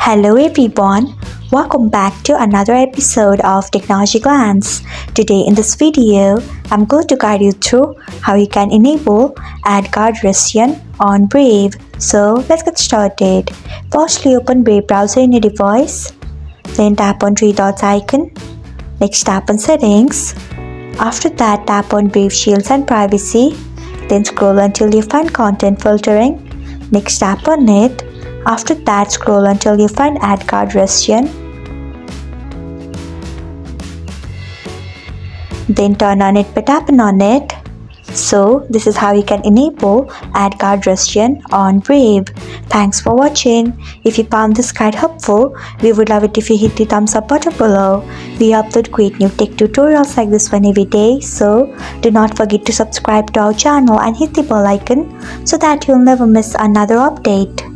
Hello everyone, welcome back to another episode of Technologyglance. Today in this video, I'm going to guide you through how you can enable AdGuard Russian on Brave. So let's get started. Firstly, open Brave browser in your device, then tap on three dots icon, next tap on Settings. After that, tap on Brave Shields and Privacy, then scroll until you find Content Filtering, next tap on it. After that, scroll until you find AdGuard Russian. Then turn on it by tapping on it. So this is how you can enable AdGuard Russian on Brave. Thanks for watching. If you found this guide helpful, we would love it if you hit the thumbs up button below. We upload great new tech tutorials like this one every day, so do not forget to subscribe to our channel and hit the bell icon so that you'll never miss another update.